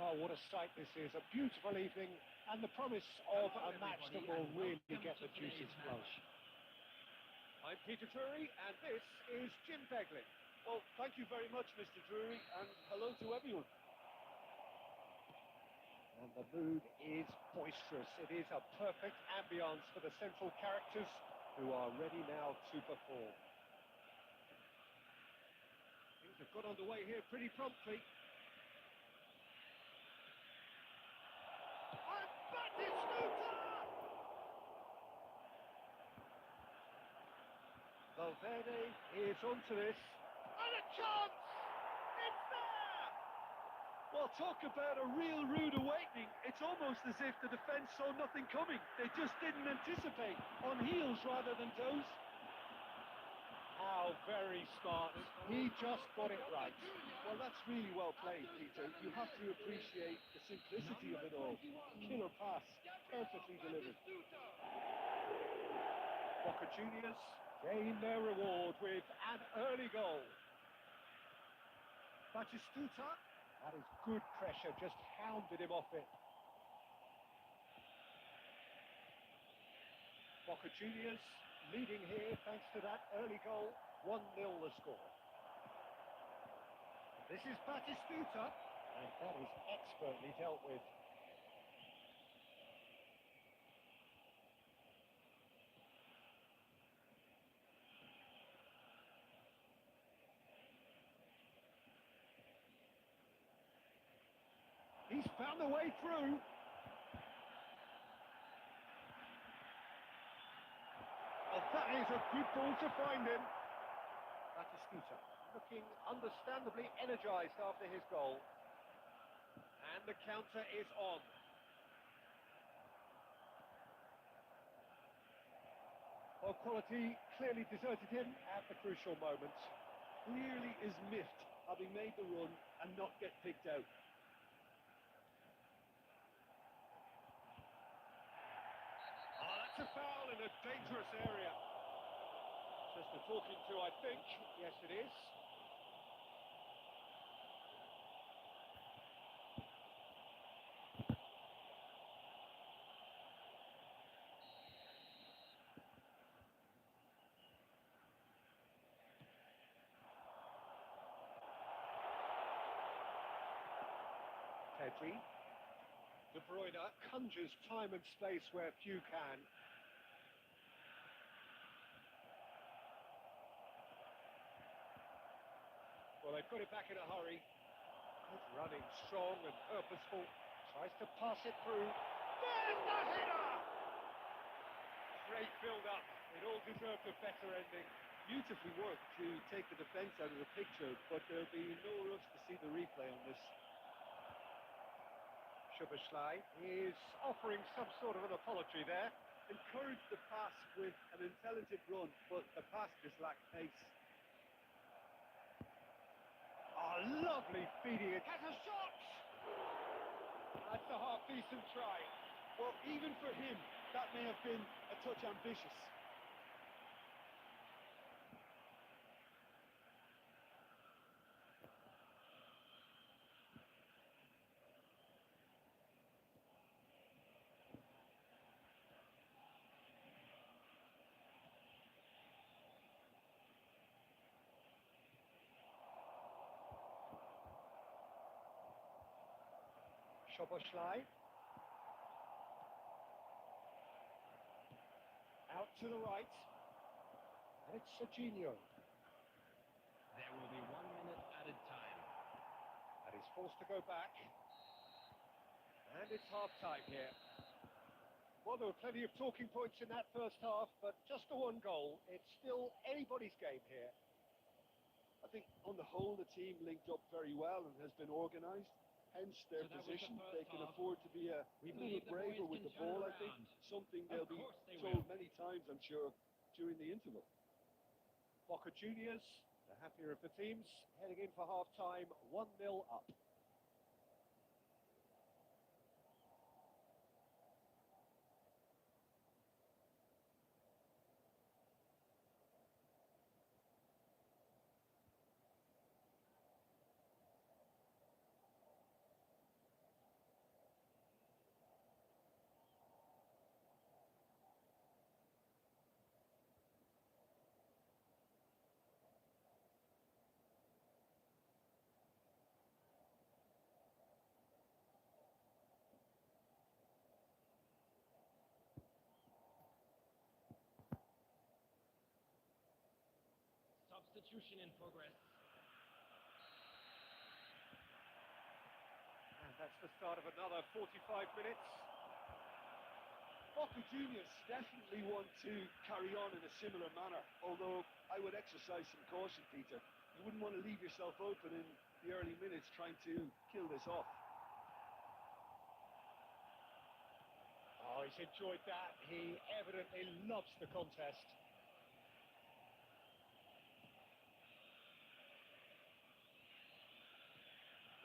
Well, what a sight this is. A beautiful evening and the promise of a match that will really get the juices flowing. I'm Peter Drury and this is Jim Begley. Well, thank you very much, Mr. Drury, and hello to everyone. And the mood is boisterous. It is a perfect ambience for the central characters who are ready now to perform. Things have got underway here pretty promptly. And Batistuta! Valverde is onto this. And a chance! It's there! Well, talk about a real rude awakening. It's almost as if the defence saw nothing coming. They just didn't anticipate. On heels rather than toes. How very smart. He just got it right. Well, that's really well played, Peter. You have to appreciate the simplicity of it all. Killer pass, perfectly delivered. Boca Juniors gain their reward with an early goal. Batistuta, that is good pressure, just hounded him off it. Boca Juniors leading here thanks to that early goal. 1-0 the score. This is Batistuta, and that is expertly dealt with. He's found the way through. Well, that is a good ball to find him. Batistuta looking understandably energised after his goal. And the counter is on. Well, quality clearly deserted him at the crucial moment. Clearly is miffed, having made the run and not get picked out. Oh, that's a foul in a dangerous area. Just a talking to, I think. Yes, it is. Pedri. De Bruyne conjures time and space where few can. Well, they put it back in a hurry. Good running, strong and purposeful. Tries to pass it through. There's the header! Great build-up. It all deserved a better ending. Beautifully worked to take the defence out of the picture, but there'll be no rush to see the replay on this. Szoboszlai is offering some sort of an apology there. Encouraged the pass with an intelligent run, but the pass just lacked pace. Oh, lovely feeding. It has a shot! That's a half-decent try. Well, even for him, that may have been a touch ambitious. Szoboszlai. Out to the right. And it's Serginho. There will be 1 minute added time. And he's forced to go back. And it's half-time here. Well, there were plenty of talking points in that first half, but just the one goal. It's still anybody's game here. I think on the whole the team linked up very well and has been organised. Hence their position. They can afford to be a little braver with the ball, I think. Something they'll be told many times, I'm sure, during the interval. Boca Juniors, the happier of the teams, heading in for half-time, 1-0 up. substitution in progress. And that's the start of another 45 minutes. Boca Juniors definitely want to carry on in a similar manner, although I would exercise some caution, Peter. You wouldn't want to leave yourself open in the early minutes trying to kill this off. Oh, he's enjoyed that. He evidently loves the contest.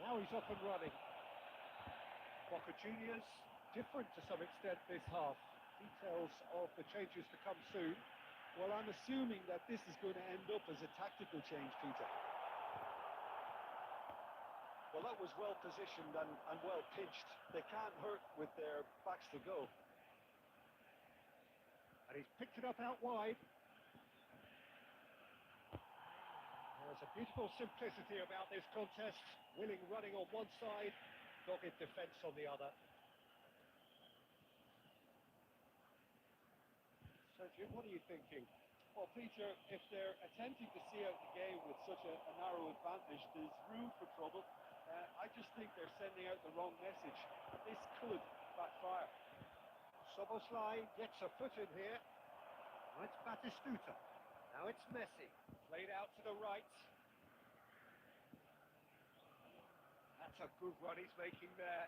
Now he's off and running. Boca Juniors, different to some extent this half. Details of the changes to come soon. Well, I'm assuming that this is going to end up as a tactical change, Peter. Well, that was well positioned and well pitched. They can't hurt with their backs to go. And he's picked it up out wide. There's a beautiful simplicity about this contest. Willing running on one side, dogged defence on the other. Sergio, what are you thinking? Well, Peter, if they're attempting to see out the game with such a narrow advantage, there's room for trouble. I just think they're sending out the wrong message. This could backfire. Soboslai gets a foot in here. Now it's Batistuta. Now it's Messi. Played out to the right. That's a good run he's making there.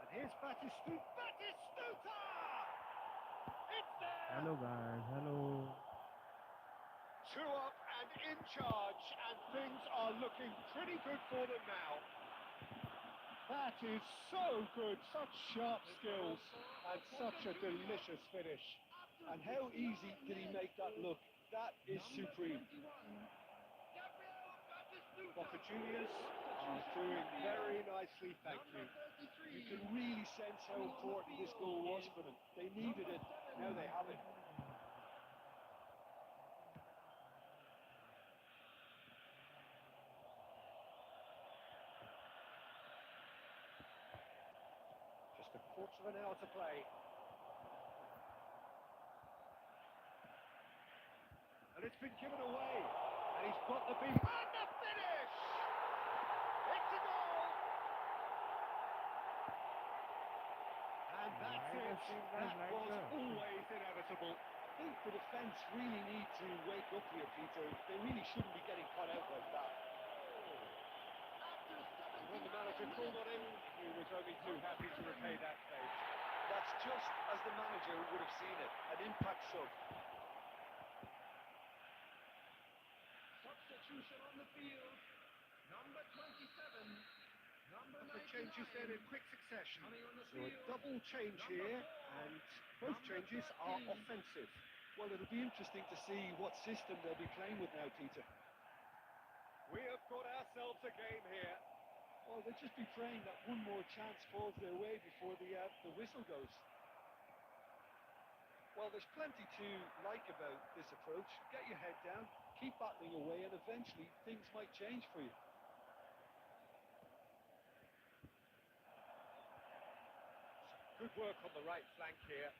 And here's Batistuta. Batistuta! It's there! Hello guys, hello. 2 up and in charge, and things are looking pretty good for them now. That is so good, such sharp skills, and such a delicious finish. And how easy did he make that look? That is supreme. Boca Juniors are doing very nicely, thank you. You can really sense how important this goal was for them. They needed it, now they have it. Just a quarter of an hour to play. And it's been given away. And he's got the beat. And the finish! It's a goal! And that's it. That was always inevitable. I think the defence really need to wake up here, Peter. They really shouldn't be getting caught out like that. When the manager called on him, he was only too happy to repay that save. That's just as the manager would have seen it. An impact sub. Substitution on the field. Number 27. Number The changes then in quick succession. Coming on the So a field. double change here, and both changes are offensive. Well, it'll be interesting to see what system they'll be playing with now, Peter. We have got ourselves a game here. Well, they'll just be praying that one more chance falls their way before the whistle goes. Well, there's plenty to like about this approach. Get your head down, keep battling away, and eventually things might change for you. Good work on the right flank here.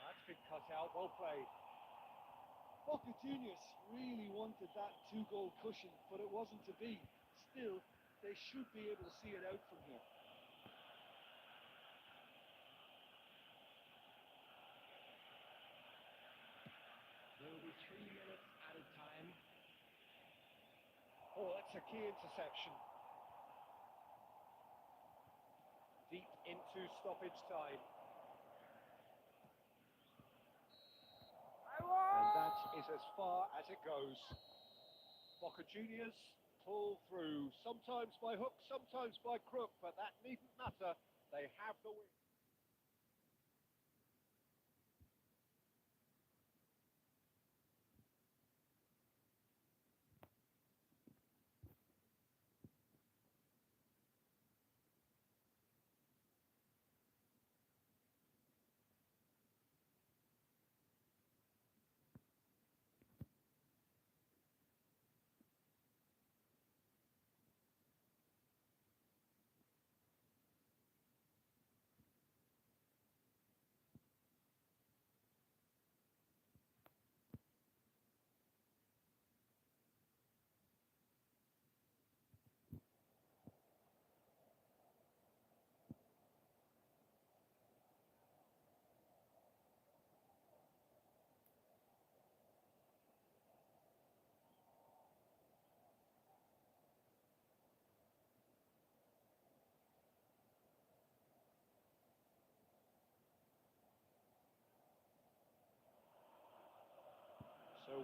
That's been cut out, well played. Boca Juniors really wanted that 2-goal cushion, but it wasn't to be. Still, they should be able to see it out from here. There will be 3 minutes added time. Oh, that's a key interception. Deep into stoppage time. And that is as far as it goes. Boca Juniors pull through, sometimes by hook, sometimes by crook, but that needn't matter. They have the win.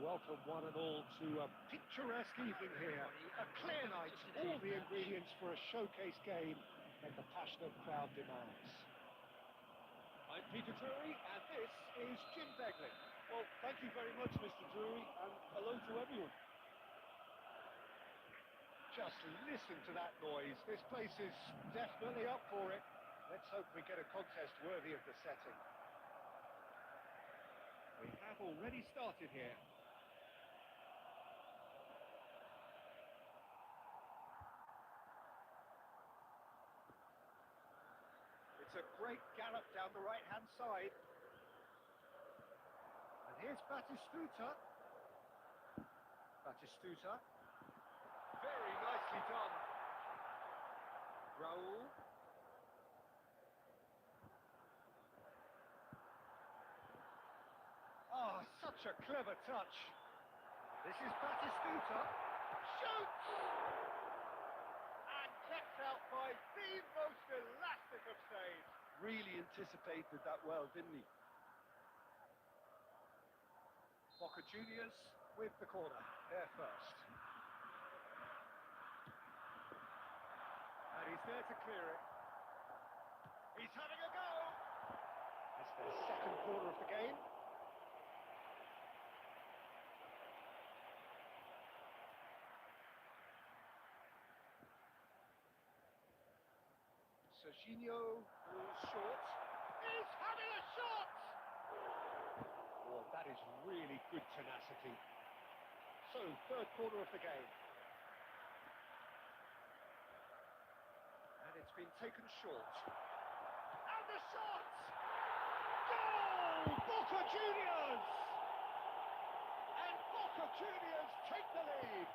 welcome one and all to a picturesque evening here. A clear night, all the ingredients for a showcase game that the passionate crowd demands. I'm Peter Drury, and this is Jim Begley. Well, thank you very much, Mr. Drury, and hello to everyone. Just listen to that noise. This place is definitely up for it. Let's hope we get a contest worthy of the setting. We have already started here. It's a great gallop down the right-hand side. And here's Batistuta. Batistuta. Very nicely done. Raul. Ah, such a clever touch. This is Batistuta. Shoots! And kept out by the most elastic of saves. Really anticipated that well, didn't he? Boca Juniors with the corner. There first. And he's there to clear it. He's having a go. It's their second corner of the game. Serginho, who's short. He's having a shot! Oh, that is really good tenacity. So, third corner of the game. And it's been taken short. And the shot! Goal! Boca Juniors! And Boca Juniors take the lead.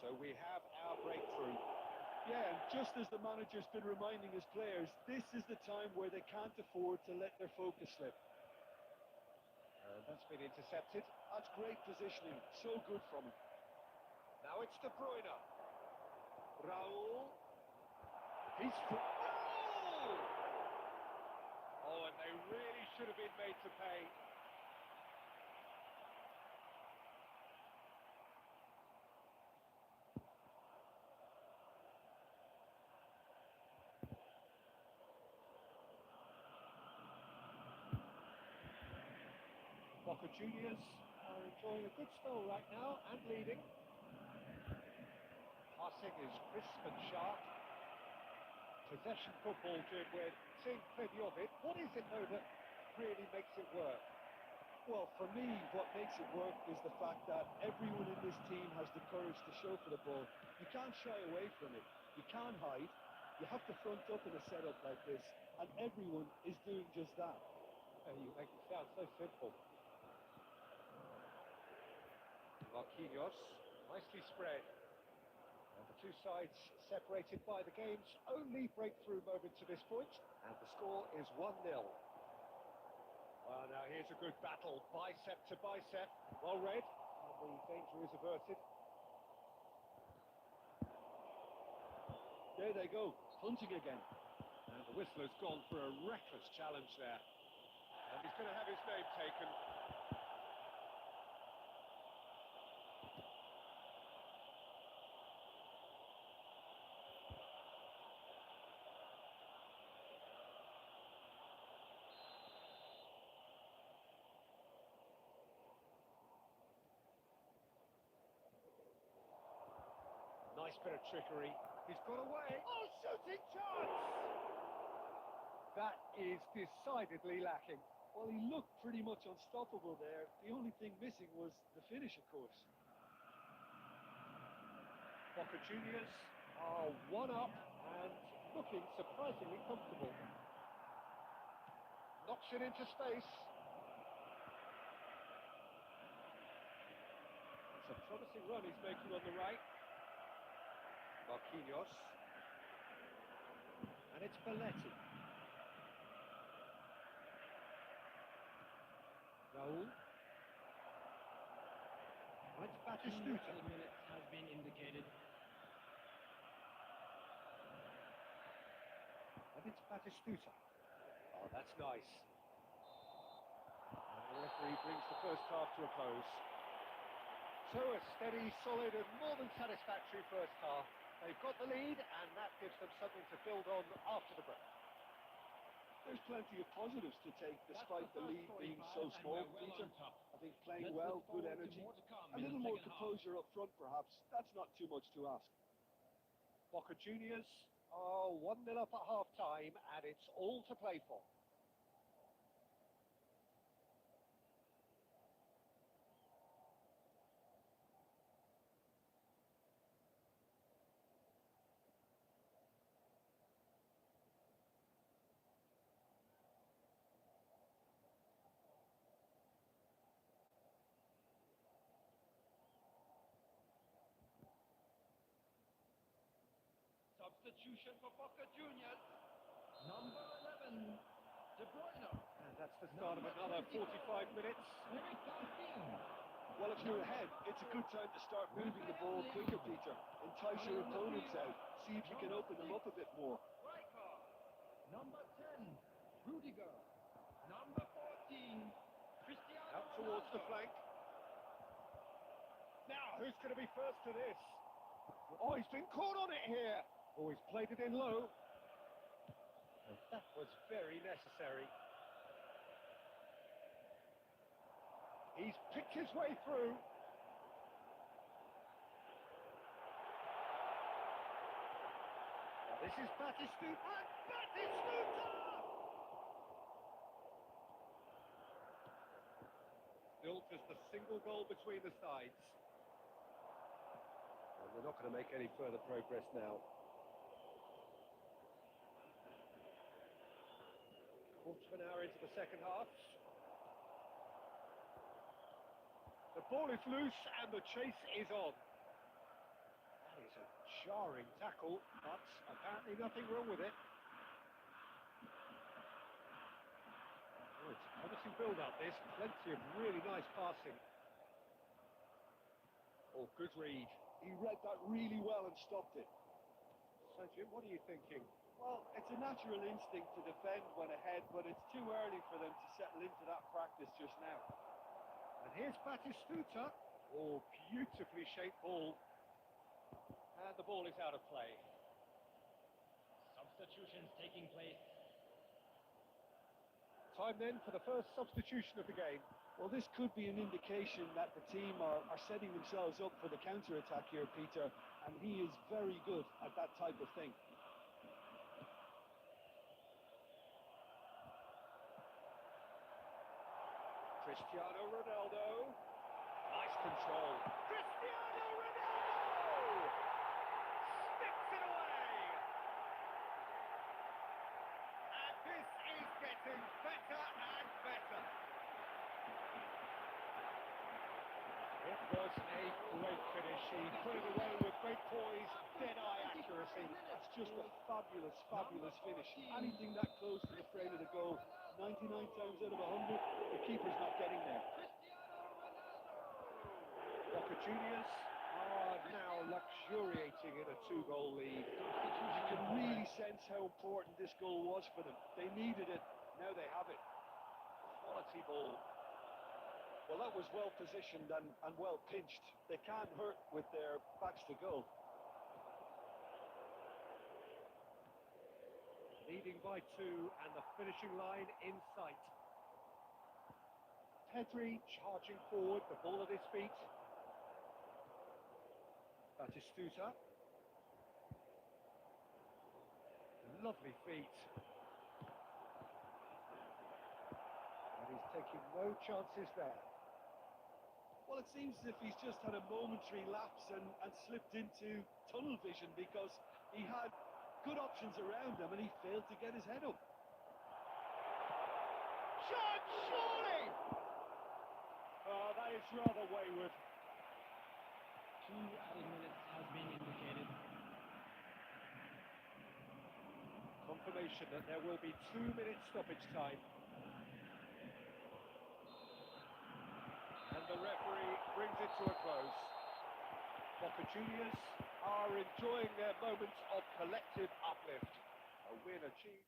So we have our breakthrough. Yeah, and just as the manager's been reminding his players, this is the time where they can't afford to let their focus slip. That's been intercepted. That's great positioning, so good from him. Now it's De Bruyne. Raul. He's... Oh! Oh, and they really should have been made to pay. Boca Juniors are enjoying a good spell right now and leading. Passing is crisp and sharp. Possession football, Jim, we're seeing plenty of it. What is it, though, that really makes it work? Well, for me, what makes it work is the fact that everyone in this team has the courage to show for the ball. You can't shy away from it. You can't hide. You have to front up in a setup like this, and everyone is doing just that. You make it sound so simple. Marquinhos, nicely spread. And the two sides separated by the game's only breakthrough moment to this point, and the score is 1-0. Well, now here's a good battle, bicep to bicep. Well read, and the danger is averted. There they go, hunting again. And the whistler's gone for a reckless challenge there. And he's going to have his name taken. Nice bit of trickery. He's got away. Oh, shooting chance! That is decidedly lacking. Well, he looked pretty much unstoppable there. The only thing missing was the finish, of course. Boca Juniors are one up and looking surprisingly comfortable. Knocks it into space. It's a promising run he's making on the right. Marquinhos. And it's Belletti. Raul. It's Batistuta. minutes has been indicated. And it's Batistuta. Oh, that's nice. And the referee brings the first half to a close. So a steady, solid and more than satisfactory first half. They've got the lead and that gives them something to build on after the break. There's plenty of positives to take despite the lead being so small, Peter. I think playing well, good energy, a little more composure up front perhaps. That's not too much to ask. Boca Juniors are 1-0 up at half-time and it's all to play for. Substitution for Boca Juniors. Number 11, De Bruyne. And that's the start of another 45 minutes. Well, if you're ahead, it's a good time to start moving the ball quicker, Peter. Entice your opponents out. See if you can open them up a bit more. Striker. Number 10, Rudiger. Number 14, Cristiano Out towards the Ronaldo. flank. Now, who's going to be first to this? Oh, he's been caught on it here. Oh, he's played it in low. And that was very necessary. He's picked his way through. Now, this is Batistuta. Batistuta! Still just a single goal between the sides. And they're not going to make any further progress now. Quarter of an hour into the second half. The ball is loose and the chase is on. That is a jarring tackle, but apparently nothing wrong with it. Oh, it's a promising build-up this, plenty of really nice passing. Oh, good read. He read that really well and stopped it. So Jim, what are you thinking? Well, it's a natural instinct to defend when ahead, but it's too early for them to settle into that practice just now. And here's Batistuta. Oh, beautifully shaped ball. And the ball is out of play. Substitutions taking place. Time then for the first substitution of the game. Well, this could be an indication that the team are setting themselves up for the counter-attack here, Peter, and he is very good at that type of thing. Cristiano Ronaldo. Nice control. Cristiano Ronaldo! Sticks it away! And this is getting better and better. It was a great finish. He put it away with great poise, dead-eye accuracy. That's just a fabulous, fabulous finish. Anything that close to the frame of the goal, 99 times out of 100, the keeper's not getting there. Boca Juniors are now luxuriating in a 2-goal lead. You can really sense how important this goal was for them. They needed it, now they have it. Quality ball. Well, that was well positioned and well pinched. They can't hurt with their backs to goal. Leading by 2 and the finishing line in sight. Pedri charging forward, the ball at his feet. Batistuta. Lovely feet. And he's taking no chances there. Well, it seems as if he's just had a momentary lapse and slipped into tunnel vision because he had good options around him and he failed to get his head up. Shot, surely! Oh, that is rather wayward. 2 added minutes has been indicated. Confirmation that there will be 2 minutes stoppage time. Boca Juniors are enjoying their moments of collective uplift. A win achieved.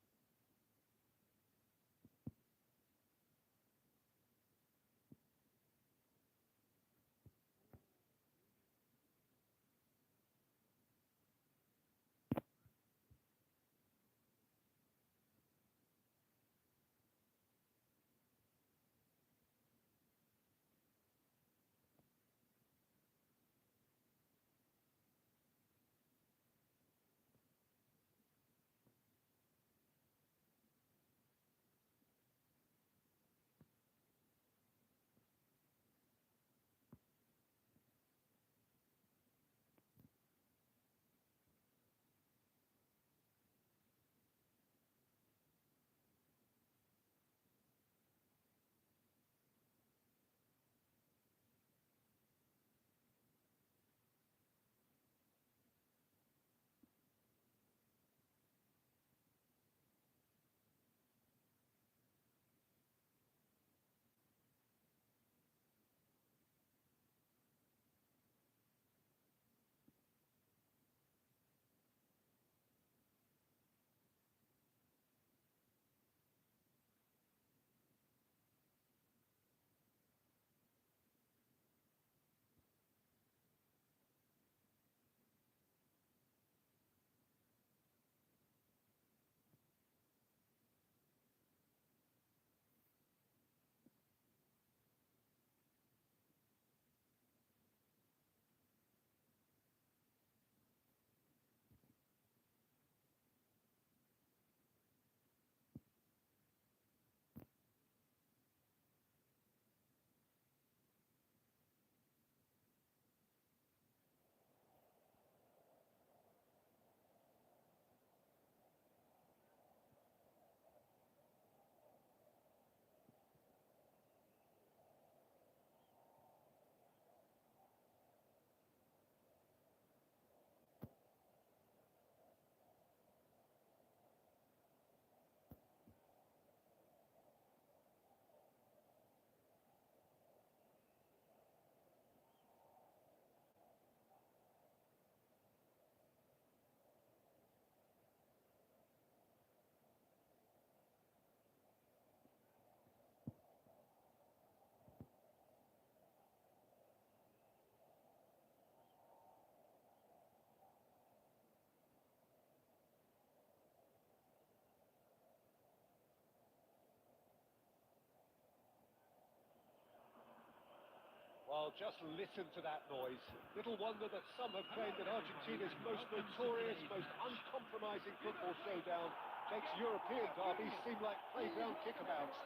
Well, just listen to that noise. Little wonder that some have claimed that Argentina's most notorious, most uncompromising football showdown makes European derbies seem like playground kickabouts.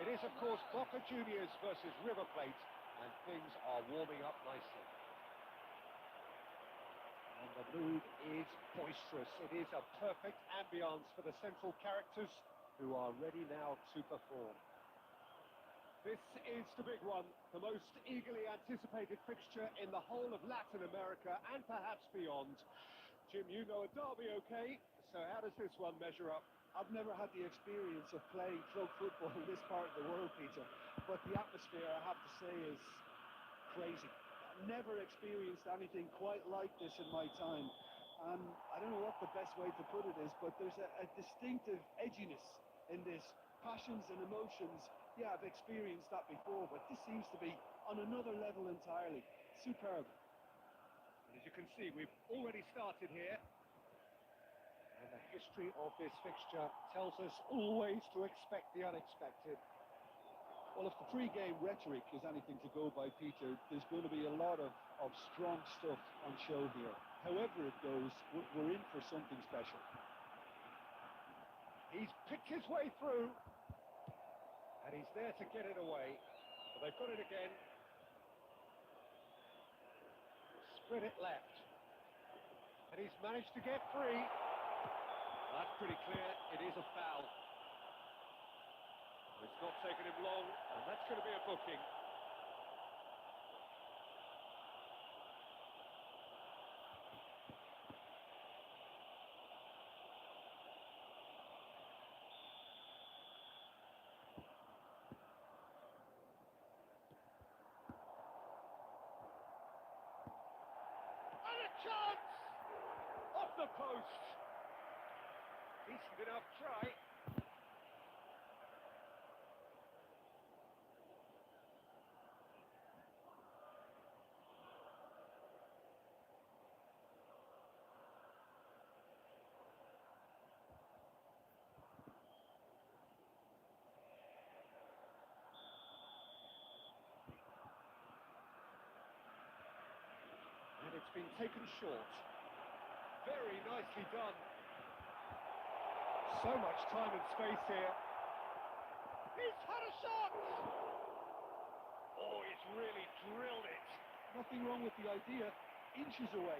It is, of course, Boca Juniors versus River Plate, and things are warming up nicely. And the mood is boisterous. It is a perfect ambience for the central characters who are ready now to perform. This is the big one, the most eagerly anticipated fixture in the whole of Latin America and perhaps beyond. Jim, you know a derby, okay? So how does this one measure up? I've never had the experience of playing club football in this part of the world, Peter, but the atmosphere, I have to say, is crazy. I've never experienced anything quite like this in my time. And I don't know what the best way to put it is, but there's a distinctive edginess in this. Passions and emotions, yeah, I've experienced that before, but this seems to be on another level entirely. Superb. And as you can see, we've already started here. And the history of this fixture tells us always to expect the unexpected. Well, if the pre-game rhetoric is anything to go by, Peter, there's going to be a lot of strong stuff on show here. However it goes, we're in for something special. He's picked his way through. And he's there to get it away. But they've got it again. Split it left. And he's managed to get free. Well, that's pretty clear. It is a foul. It's not taken him long, and that's going to be a booking. the post. Decent enough try. And it's been taken short. Very nicely done. So much time and space here. He's had a shot! Oh, he's really drilled it. Nothing wrong with the idea. Inches away.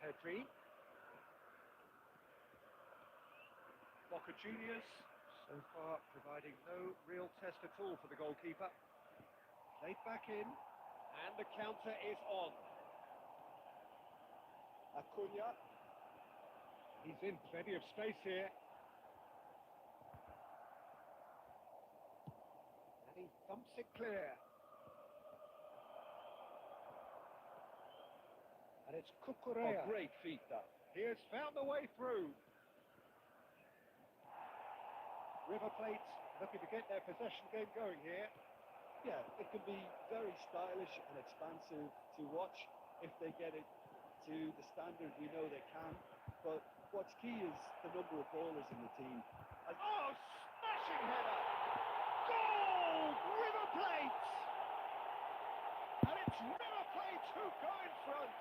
Pedri. Boca Juniors, so far providing no real test at all for the goalkeeper. Played back in, and the counter is on. Acuna. He's in plenty of space here. And he thumps it clear. And it's Cucurella. Oh, great feat, that. He has found a way through. River Plate looking to get their possession game going here. Yeah, it can be very stylish and expansive to watch if they get it to the standard we know they can. But what's key is the number of ballers in the team. Oh, smashing header! Goal! River Plate! And it's River Plate who go in front.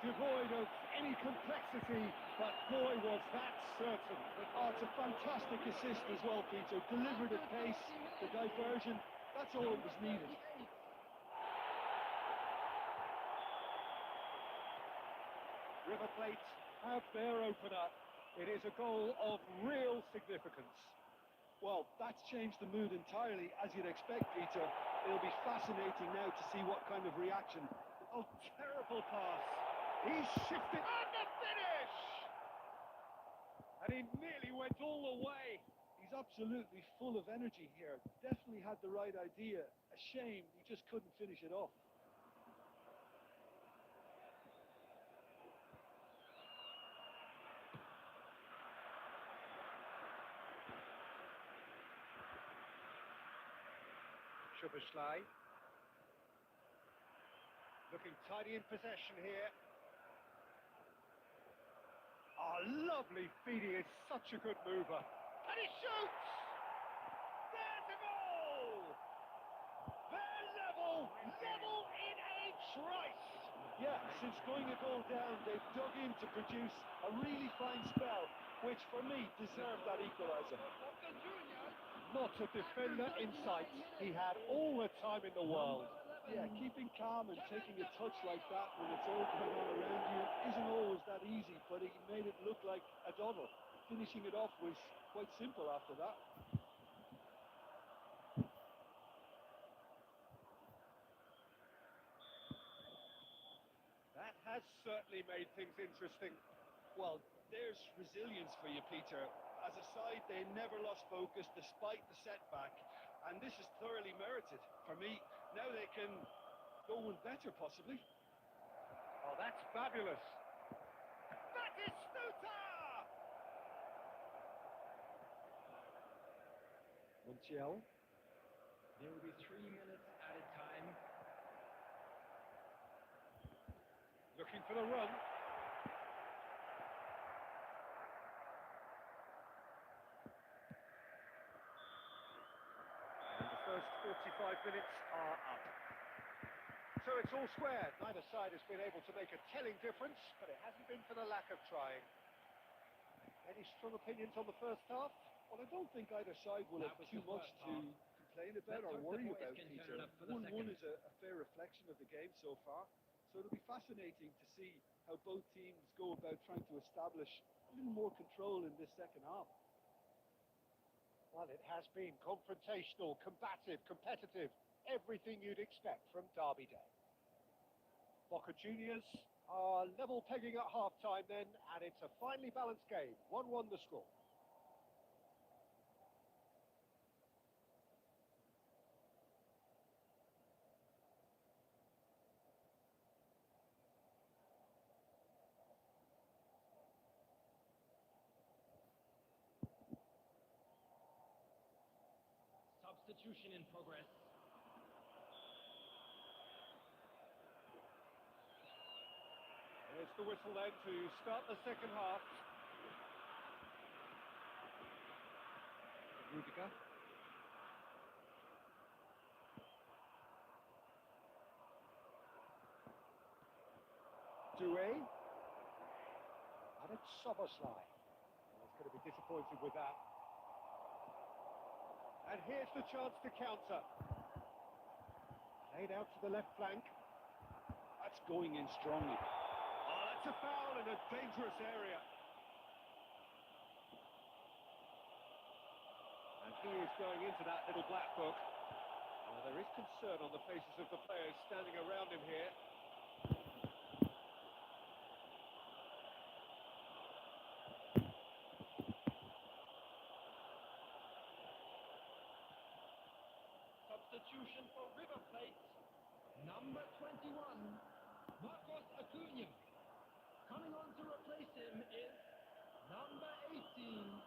Devoid of any complexity, but boy was that certain. Oh, it's a fantastic assist as well, Peter. Delivered at pace, the diversion, that's all that was needed. River Plate have their opener. It is a goal of real significance. Well, that's changed the mood entirely, as you'd expect, Peter. It'll be fascinating now to see what kind of reaction. Oh, terrible pass. He's shifted and the finish! And he nearly went all the way. He's absolutely full of energy here. Definitely had the right idea. A shame he just couldn't finish it off. Schuberschlei. Looking tidy in possession here. Oh, lovely feed. He is such a good mover. And he shoots! There's a goal! They're level in a trice! Yeah, since going a goal down, they've dug in to produce a really fine spell, which for me deserved that equaliser. Not a defender in sight. He had all the time in the world. Yeah, keeping calm and taking a touch like that when it's all going on around you isn't always that easy, but he made it look like a doddle. Finishing it off was quite simple after that. That has certainly made things interesting. Well, there's resilience for you, Peter. As a side, they never lost focus despite the setback, and this is thoroughly merited. For me, now they can go one better, possibly. Oh, that's fabulous. That is Stuta! Montiel. There will be 3 minutes added time. Looking for the run. And the first 45 minutes are up. So it's all square. Neither side has been able to make a telling difference, but it hasn't been for the lack of trying. Any strong opinions on the first half? Well, I don't think either side will have too much to complain about or worry about, Peter. 1-1 is a fair reflection of the game so far, so it'll be fascinating to see how both teams go about trying to establish a little more control in this second half. Well, it has been confrontational, combative, competitive. everything you'd expect from Derby Day. Boca Juniors are level pegging at half-time then, and it's a finely balanced game. 1-1 the score. Substitution in progress. There's the whistle then to start the second half. Rudiger. Doué. And it's Soboslai. He's going to be disappointed with that. And here's the chance to counter. Laid out to the left flank. That's going in strongly. Oh, that's a foul in a dangerous area. And he is going into that little black book. There is concern on the faces of the players standing around him here. Substitution for River Plate. Number 21, Marcos Acuna. Coming on to replace him is number 18.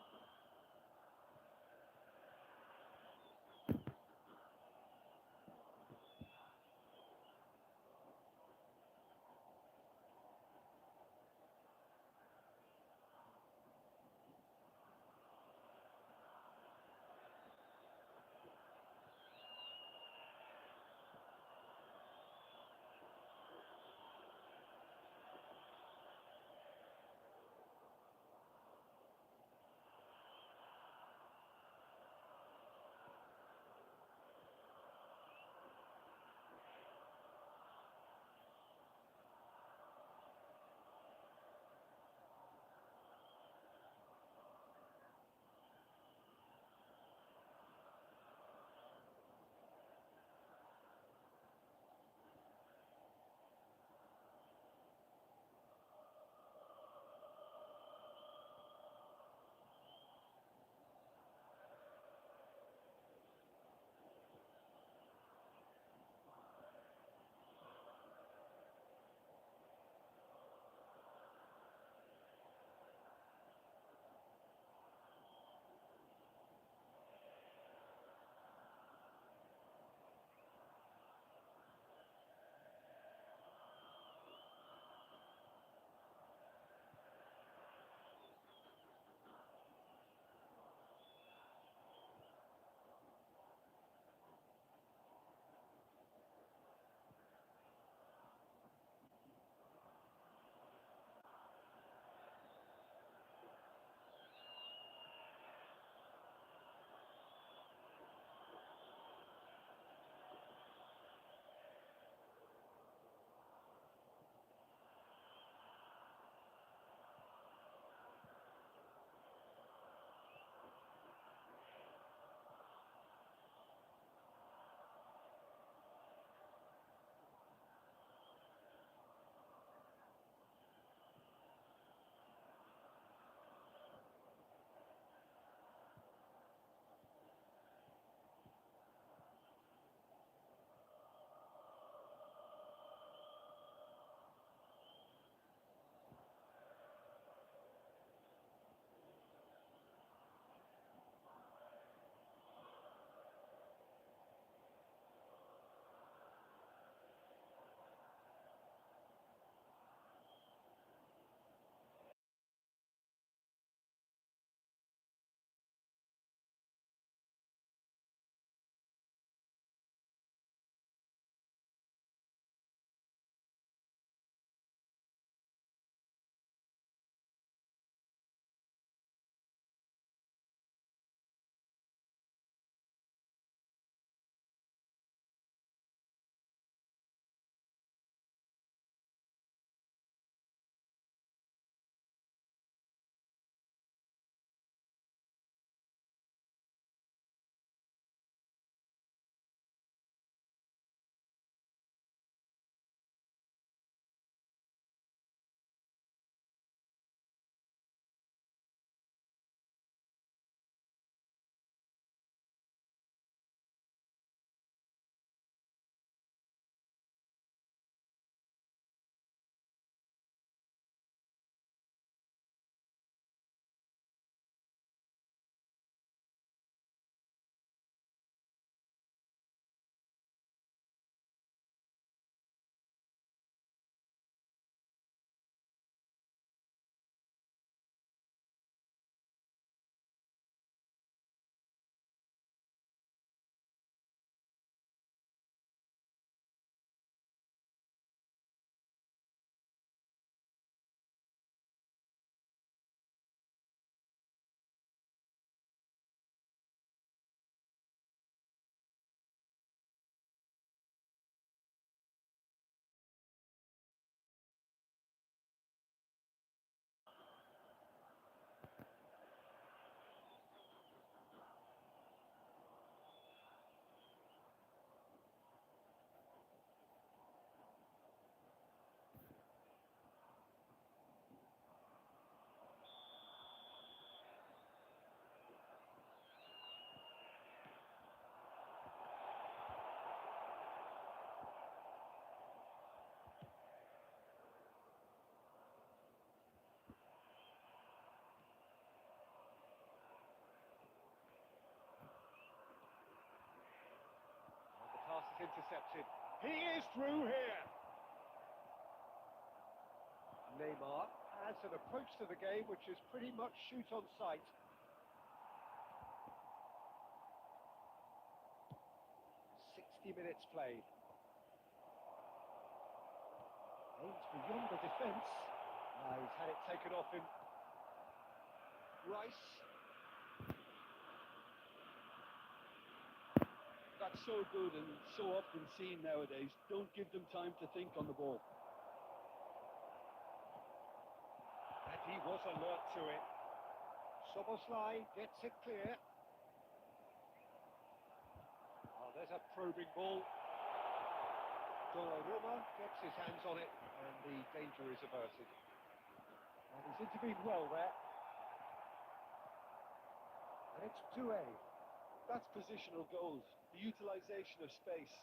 That's intercepted. He is through here. Neymar has an approach to the game which is pretty much shoot on sight. 60 minutes played. Aims beyond the defence. He's had it taken off him. Rice. That's so good and so often seen nowadays. Don't give them time to think on the ball. And he was alert to it. Soboslai gets it clear. Oh, there's a probing ball. Donnarumma gets his hands on it, and the danger is averted. And he's intervened well there. And it's Doué. That's positional goals, the utilisation of space.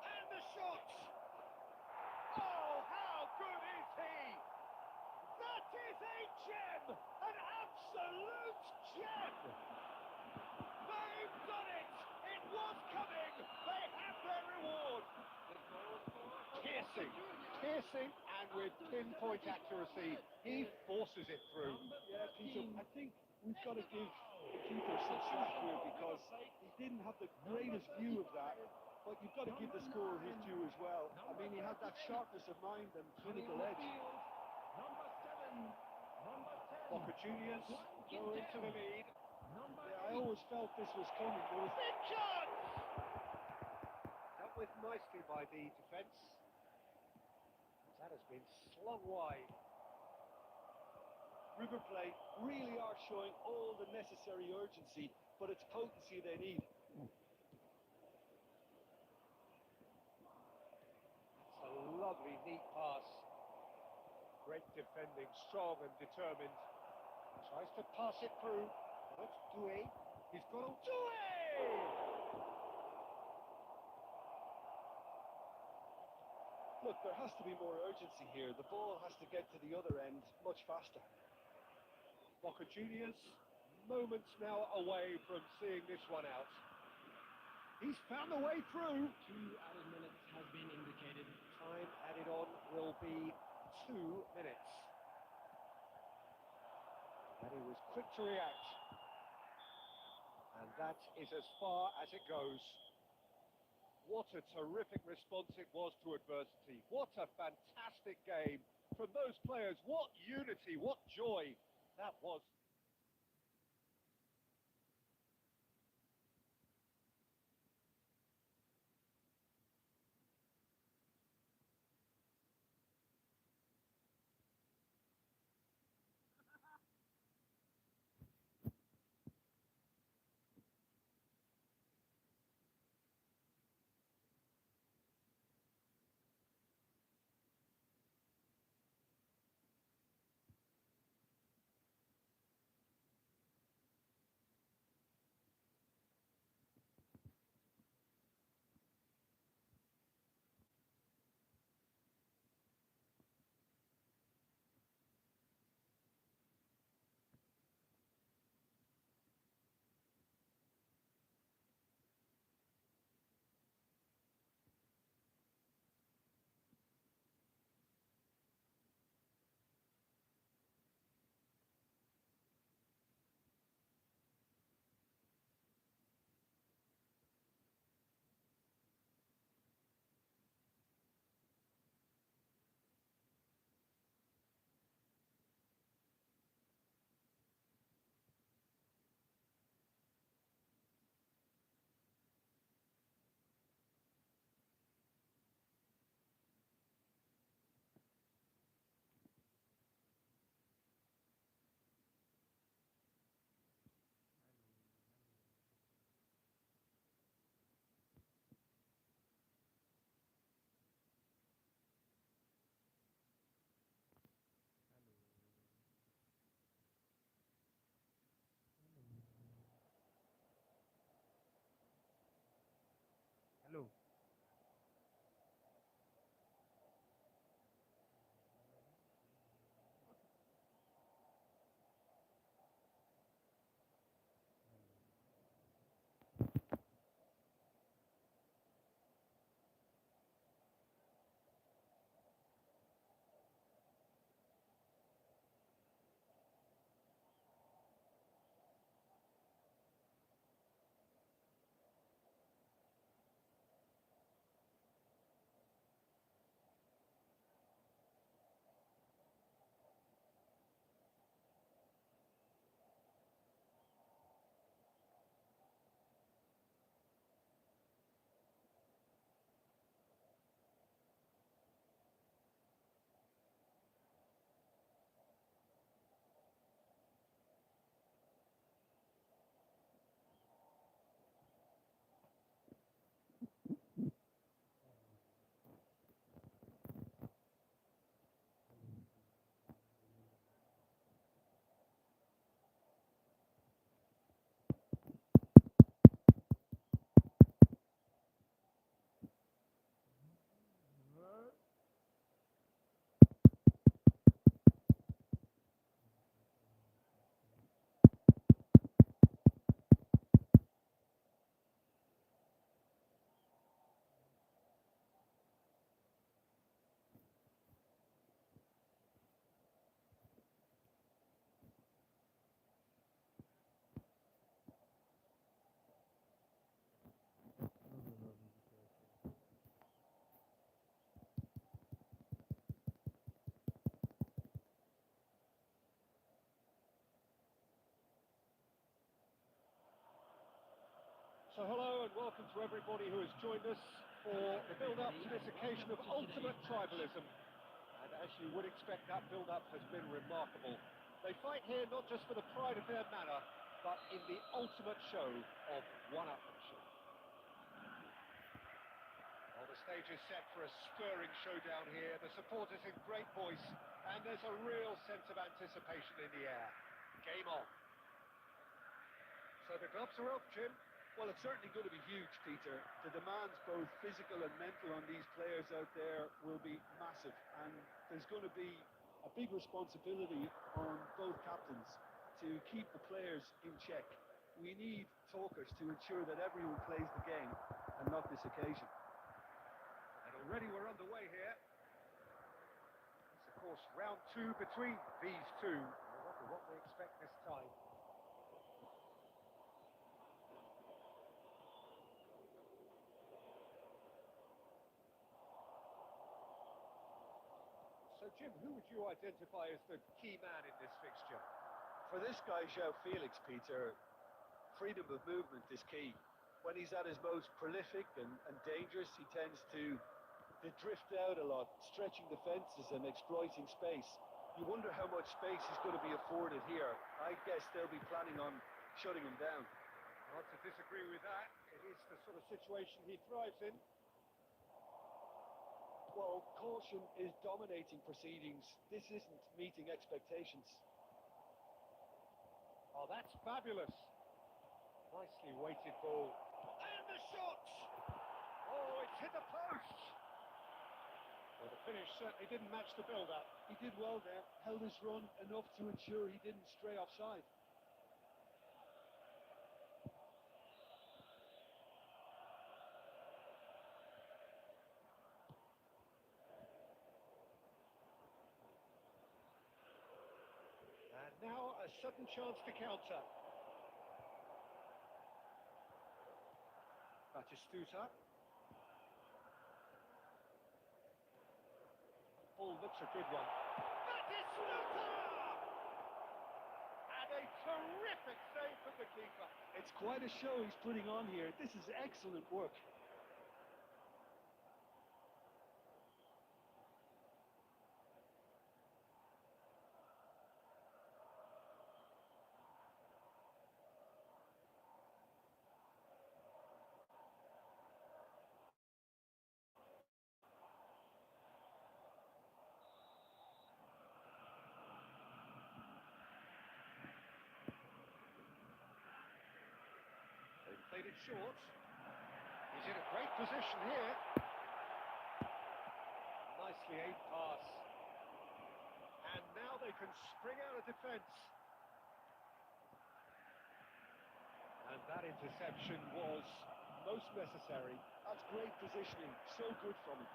And the shot! Oh, how good is he? That is a gem! An absolute gem! They've done it! It was coming! They have their reward! Piercing, and with pinpoint accuracy, he forces it through. Yeah, Peter, I think we've got to give the keeper some slack here because he didn't have the greatest view of that, but you've got to give the scorer his due as well. I mean, he had that sharpness of mind and clinical edge. Number 7, number 10. Boca Juniors go into the lead. Yeah, I always felt this was coming. There was Big chance! Dealt with nicely by the defence. That has been slung wide. River Plate really are showing all the necessary urgency, but it's potency they need. It's a lovely, neat pass. Great defending, strong and determined. Tries to pass it through. That's Doué. He's got on Doué! Look, there has to be more urgency here. The ball has to get to the other end much faster. Boca Juniors, moments now away from seeing this one out. He's found the way through. 2 added minutes has been indicated. Time added on will be 2 minutes. And he was quick to react. And that is as far as it goes. What a terrific response it was to adversity. What a fantastic game from those players. What unity, what joy that was. So hello and welcome to everybody who has joined us for the build-up to this occasion of ultimate tribalism. And as you would expect, that build-up has been remarkable. They fight here not just for the pride of their manor, but in the ultimate show of one-upmanship. Well, the stage is set for a spurring showdown here. The supporters in great voice, and there's a real sense of anticipation in the air. Game on. So the gloves are off, Jim. Well, it's certainly going to be huge, Peter. The demands, both physical and mental, on these players out there will be massive. And there's going to be a big responsibility on both captains to keep the players in check. We need talkers to ensure that everyone plays the game and not this occasion. And already we're underway here. It's, of course, round two between these two. I wonder what they expect this time. So, Jim, who would you identify as the key man in this fixture? For this guy, João Felix, Peter, freedom of movement is key. When he's at his most prolific and dangerous, he tends to drift out a lot, stretching defences and exploiting space. You wonder how much space he's going to be afforded here. I guess they'll be planning on shutting him down. Hard to disagree with that. It is the sort of situation he thrives in. Well, caution is dominating proceedings. This isn't meeting expectations. Oh, that's fabulous. Nicely weighted ball. And the shot! Oh, it's hit the post! Well, the finish certainly didn't match the build-up. He did well there, held his run enough to ensure he didn't stray offside. And now a sudden chance to counter. Batistuta. Ball looks a good one. Batistuta! And a terrific save from the keeper. It's quite a show he's putting on here. This is excellent work. They've played it short. He's in a great position here. Nicely aimed pass. And now they can spring out of defence. And that interception was most necessary. That's great positioning. So good from him.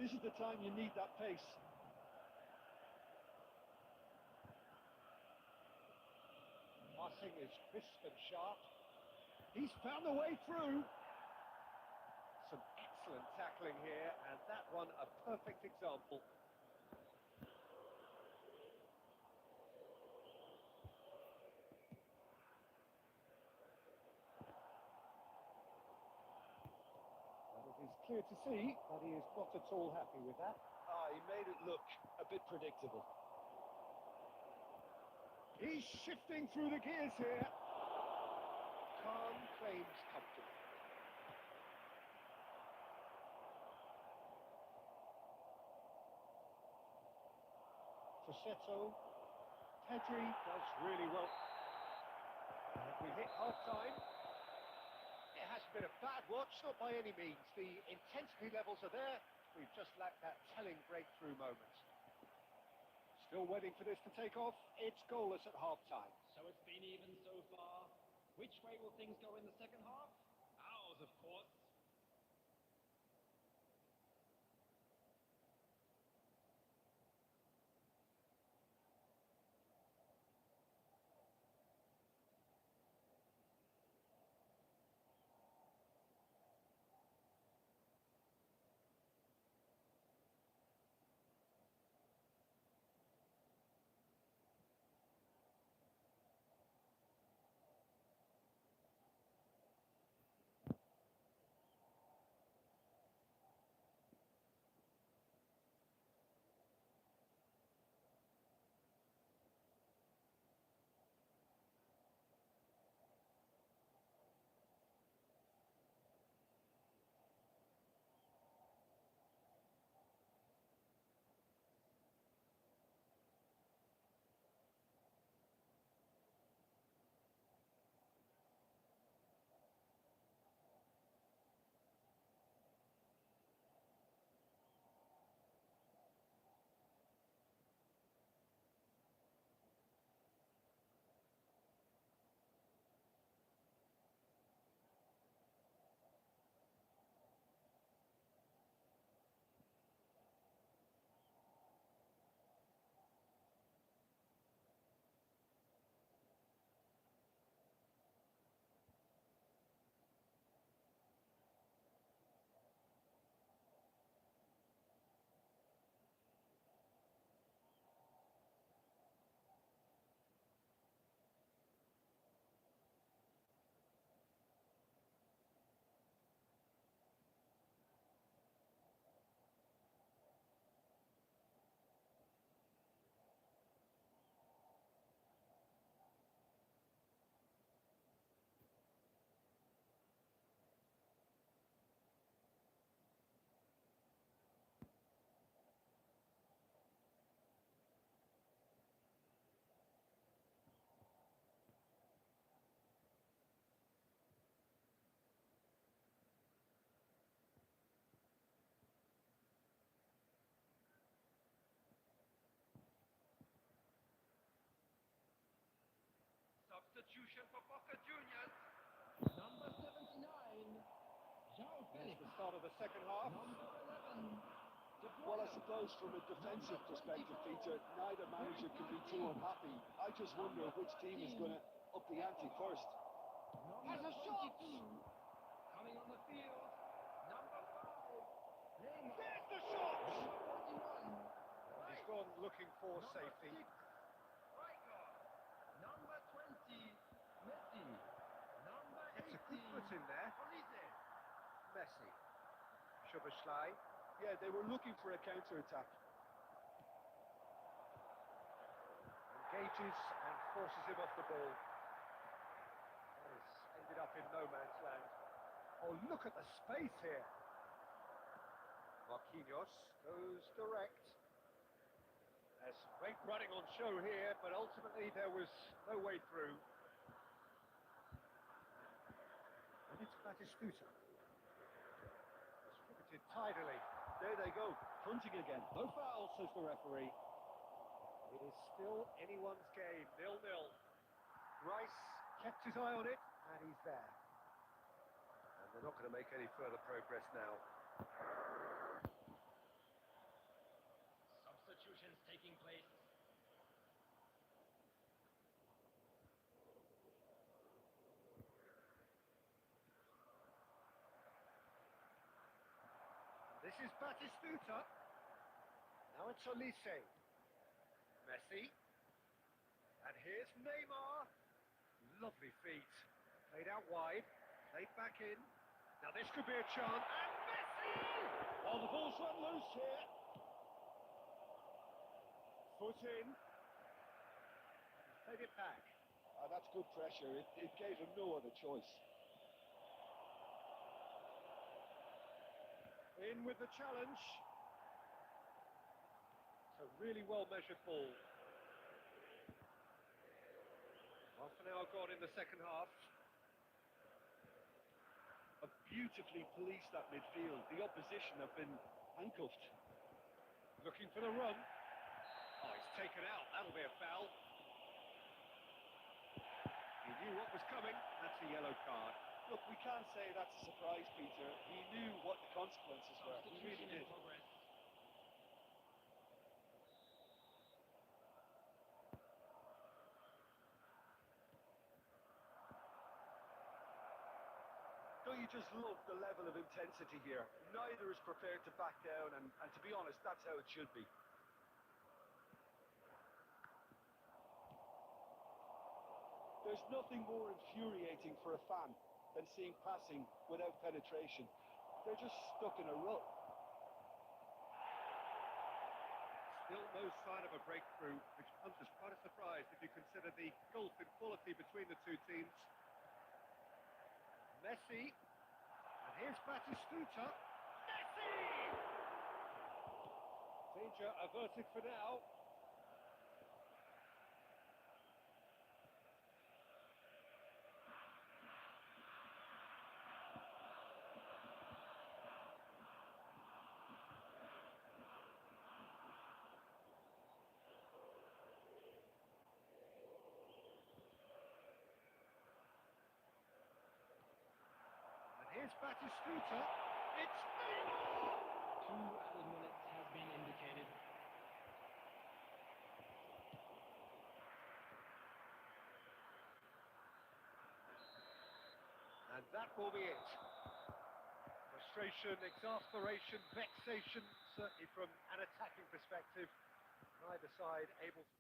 This is the time you need that pace. Passing is crisp and sharp. He's found the way through. Some excellent tackling here, and that one a perfect example. Well, it is clear to see that he is not at all happy with that. He made it look a bit predictable. He's shifting through the gears here. Calm claims comfortable. Trocetto. Pedri does really well. And we hit half-time. It hasn't been a bad watch, not by any means. The intensity levels are there. We've just lacked that telling breakthrough moment. Still waiting for this to take off. It's goalless at half-time. So it's been even so far. Which way will things go in the second half? Ours, of course. substitution for Boca Juniors. Number 79, João It's Felix. the start of the second half. Number 11, De Well, I Bruyne. suppose from a defensive perspective, Peter, neither manager can be too unhappy. I just wonder which team is going to up the ante first. Number Has a shot! 22, coming on the field. Number 5, Neymar. There's the shot! Number 41, He's gone looking for Number safety. 6, Striker. Number 20, Messi. Number Gets a 18, good foot in there. Olise. Messi. Szoboszlai. Yeah, they were looking for a counter-attack. Engages and forces him off the ball. It's ended up in no man's land. Oh, look at the space here. Marquinhos goes direct. There's great running on show here, but ultimately there was no way through. And it's Batistuta. Distributed tidily. There they go, punting again. No foul, says the referee. It is still anyone's game, 0-0. Rice kept his eye on it, and he's there. And they're not going to make any further progress now. Substitutions taking place. This is Batistuta. Now it's Olise. Messi. And here's Neymar. Lovely feet. Played out wide. Played back in. Now this could be a chance. And Messi! Oh, the ball's run loose here. Foot in. Played it back. That's good pressure. It gave him no other choice. In with the challenge. It's a really well-measured ball. Half an hour gone in the second half. Beautifully policed that midfield. The opposition have been handcuffed. Looking for the run. Oh, he's taken out. That'll be a foul. He knew what was coming. That's a yellow card. Look, we can't say that's a surprise, Peter. He knew what the consequences were. He really Substitution in did. progress. Don't you just love the level of intensity here? Neither is prepared to back down, and to be honest, that's how it should be. There's nothing more infuriating for a fan than seeing passing without penetration. They're just stuck in a rut. Still no sign of a breakthrough, which comes as quite a surprise if you consider the gulf in quality between the two teams. Messi. And here's Batistuta. Messi! Danger averted for now. Here's Batistuta. It's Neymar! 2 added minutes has been indicated. And that will be it. Frustration, exasperation, vexation, certainly from an attacking perspective. Neither side able to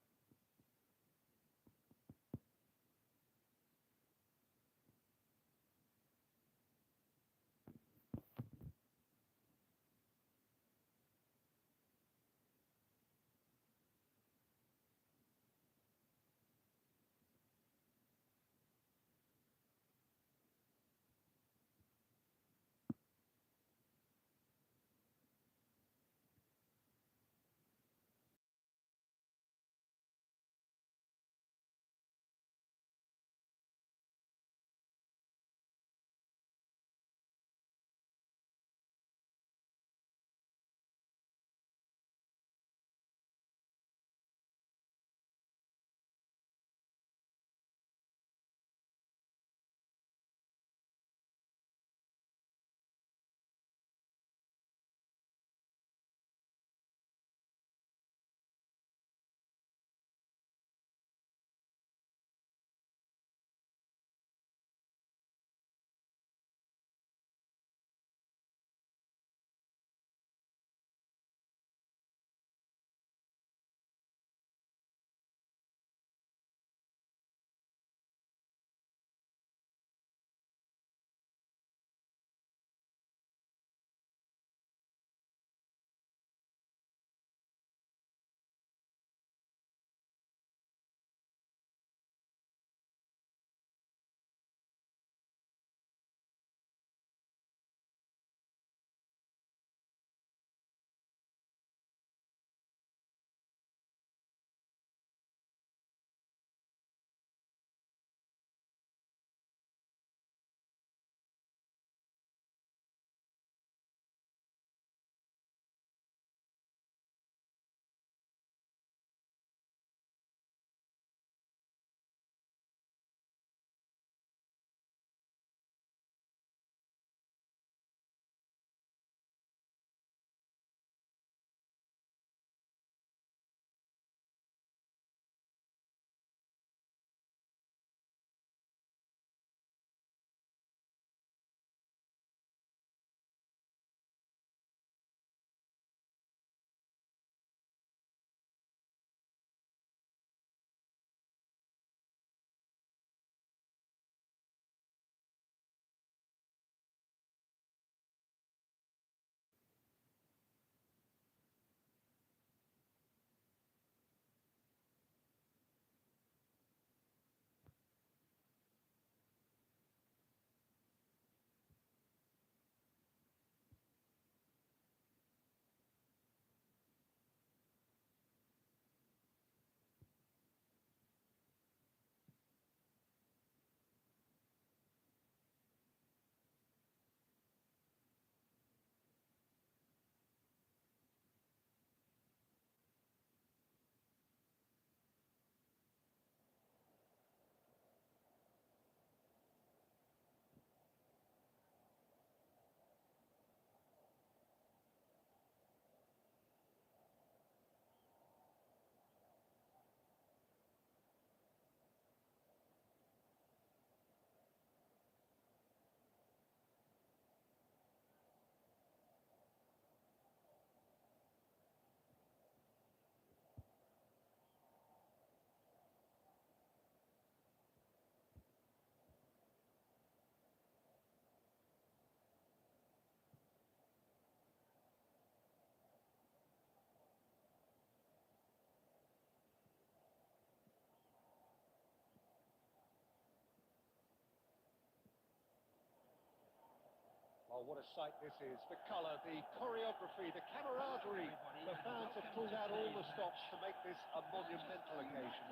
Oh, what a sight this is. The colour, the choreography, the camaraderie. The fans have pulled out all the stops to make this a monumental occasion.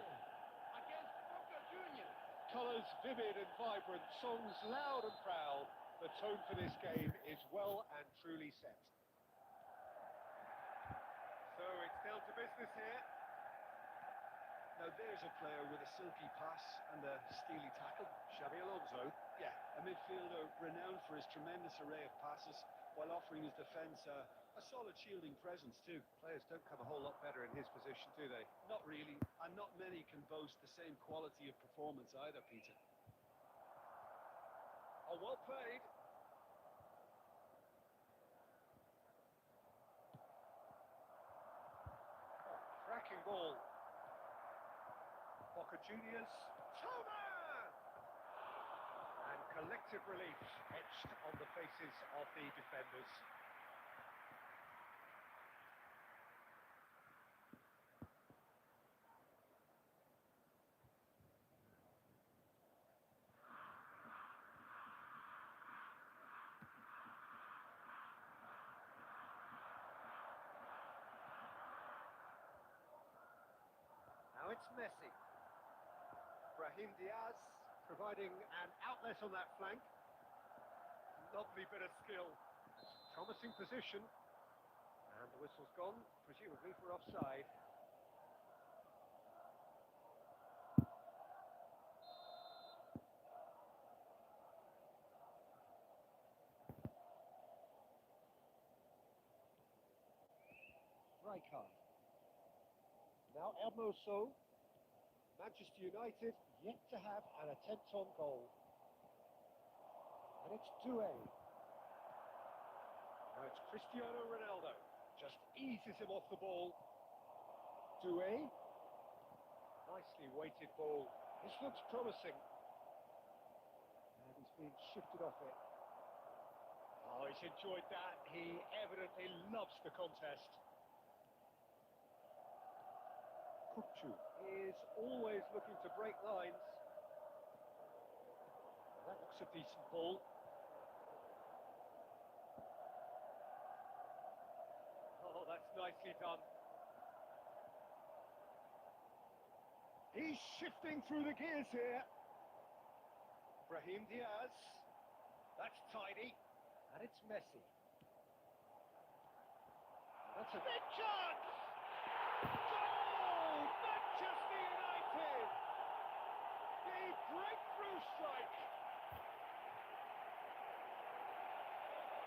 Against Boca Juniors. Colours vivid and vibrant, songs loud and proud. The tone for this game is well and truly set. So it's down to business here. Now there's a player with a silky pass and a steely tackle. Xabi Alonso. Yeah, a midfielder renowned for his tremendous array of passes while offering his defence a solid shielding presence too. Players don't come a whole lot better in his position, do they? Not really, and not many can boast the same quality of performance either, Peter. Oh, well played. Oh, cracking ball. Boca Juniors. Toma! And collective relief etched on the faces of the defenders. Now it's Messi. Brahim Diaz providing an outlet on that flank. Lovely bit of skill. Promising position. And the whistle's gone, presumably for offside. Rijkaard. Now Hermoso. Manchester United yet to have an attempt on goal. And it's Doué. Now it's Cristiano Ronaldo. Just eases him off the ball. Doué. Nicely weighted ball. This looks promising. And he's being shifted off it. Oh, he's enjoyed that. He evidently loves the contest. Kukçu is always looking to break lines. That looks a decent ball. Oh, that's nicely done. He's shifting through the gears here. Brahim Diaz. That's tidy. And it's Messi. That's a big chance! Goal! Manchester United! The breakthrough strike!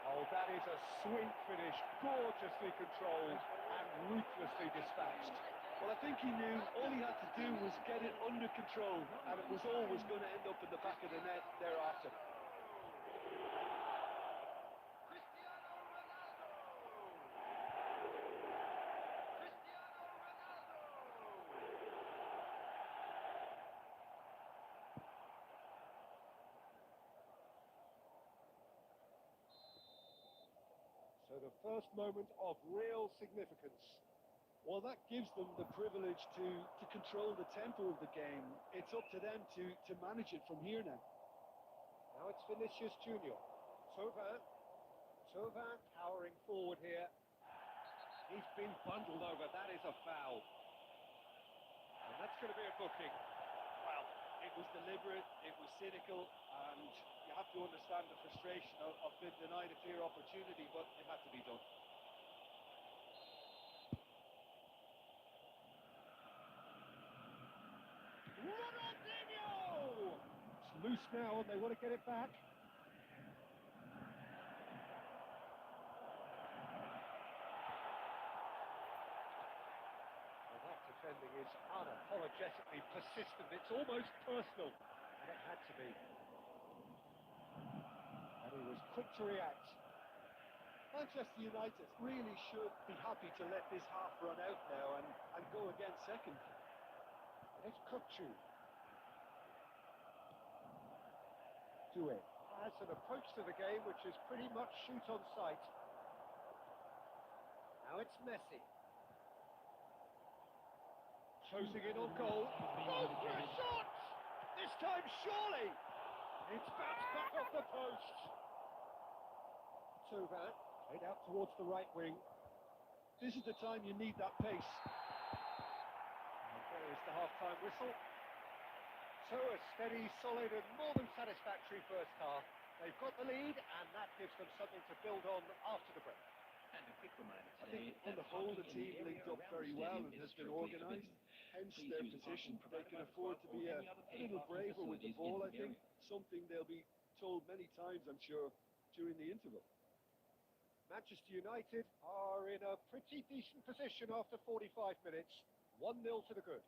Oh, that is a sweet finish, gorgeously controlled and ruthlessly dispatched. Well, I think he knew all he had to do was get it under control, and it was always going to end up in the back of the net thereafter. So the first moment of real significance. Well, that gives them the privilege to control the tempo of the game. It's up to them to manage it from here now. Now it's Vinicius Junior. Thauvin powering forward here. He's been bundled over. That is a foul. And that's going to be a booking. Well, it was deliberate, it was cynical, and you have to understand the frustration of being denied a clear opportunity, but it had to be done. Ronaldinho! It's loose now and they want to get it back. Well, that defending is unapologetically persistent. It's almost personal. And it had to be. And he was quick to react. Manchester United really should be happy to let this half run out now and go again second. And it's Kukçu. Doué has an approach to the game which is pretty much shoot on sight. Now it's Messi. Closing in on goal. Goes for a shot! This time surely! It's bounced back off the post. Tovan, played out towards the right wing. This is the time you need that pace. And there is the half-time whistle. So a steady, solid and more than satisfactory first half. They've got the lead and that gives them something to build on after the break. And a quick reminder I think on the whole the team linked up very well and has been organised, hence their position. They can afford to be a little braver with the ball, I think, something they'll be told many times, I'm sure, during the interval. Manchester United are in a pretty decent position after 45 minutes. 1-0 to the good.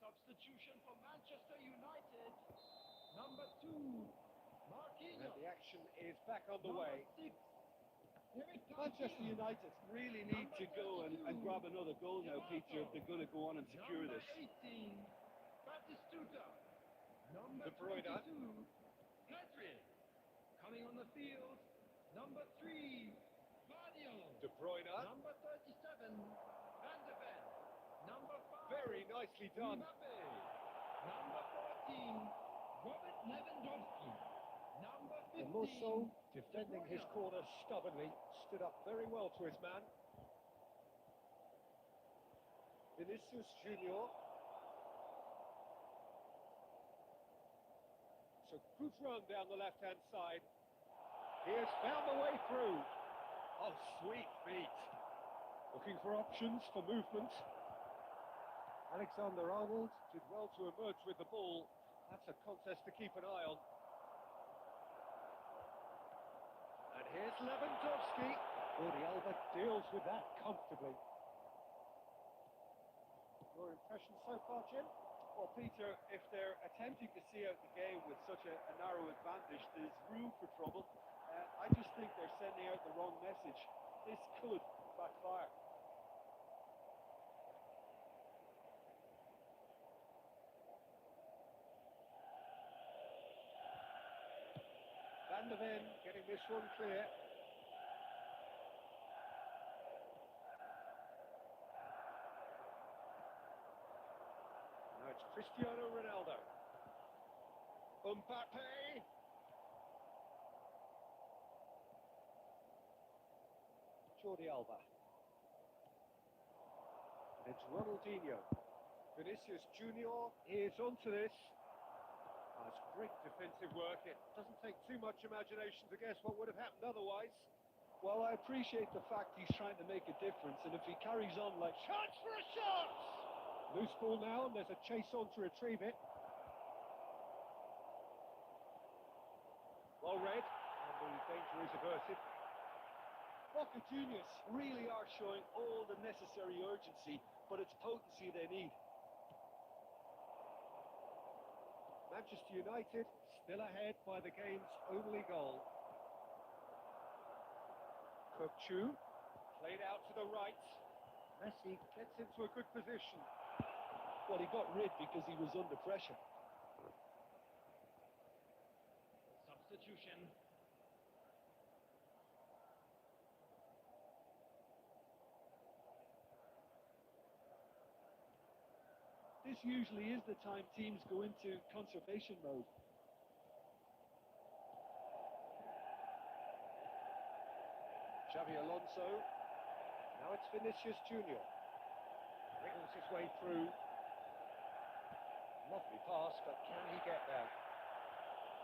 Substitution for Manchester United. Number 2, Marquinhos. And the action is back on the Number way. 6, Eric Manchester Garcia. United really need to go and grab another goal now, Peter, if they're going to go on and secure Number this. 18, Batistuta. Number De Bruyne. 22, Pedri. Coming on the field, number 3, Vadio. De Bruyne, Number 37, Van de Ven. Number 5, very nicely done. Mbappe. Number 14, Robert Lewandowski. Number 15, And Musso, defending De his Bruyne. corner stubbornly, stood up very well to his man. Vinicius Junior. So good run down the left-hand side. He has found the way through. Oh, sweet feet. Looking for options for movement. Alexander-Arnold did well to emerge with the ball. That's a contest to keep an eye on. And here's Lewandowski. Jordi Alba deals with that comfortably. Your impression so far, Jim? Well, Peter, if they're attempting to see out the game with such a narrow advantage, there's room for trouble. I just think they're sending out the wrong message. This could backfire. Van de Ven getting this one clear. Now it's Cristiano Ronaldo. Mbappe. Jordi Alba. And it's Ronaldinho. Vinicius Junior is onto this. That's great defensive work. It doesn't take too much imagination to guess what would have happened otherwise. Well, I appreciate the fact he's trying to make a difference, and if he carries on like... Chance for a shot! Loose ball now, and there's a chase on to retrieve it. Well read, and the danger is averted. Boca Juniors really are showing all the necessary urgency, but it's potency they need. Manchester United still ahead by the game's only goal. Kökçü played out to the right. Messi gets into a good position. Well, he got rid because he was under pressure. Substitution. This usually is the time teams go into conservation mode. Xavi Alonso. Now it's Vinicius Junior. Wriggles his way through. Lovely pass, but can he get there?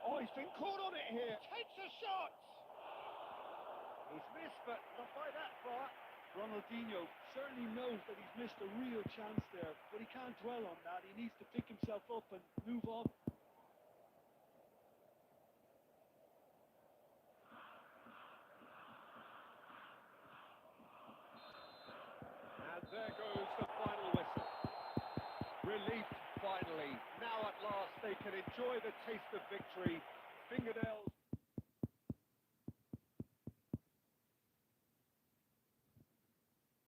Oh, he's been caught on it here. Takes a shot. He's missed, but not by that far. Ronaldinho certainly knows that he's missed a real chance there, but he can't dwell on that. He needs to pick himself up and move on. And there goes the final whistle. Relief finally. Now at last they can enjoy the taste of victory. Fingernails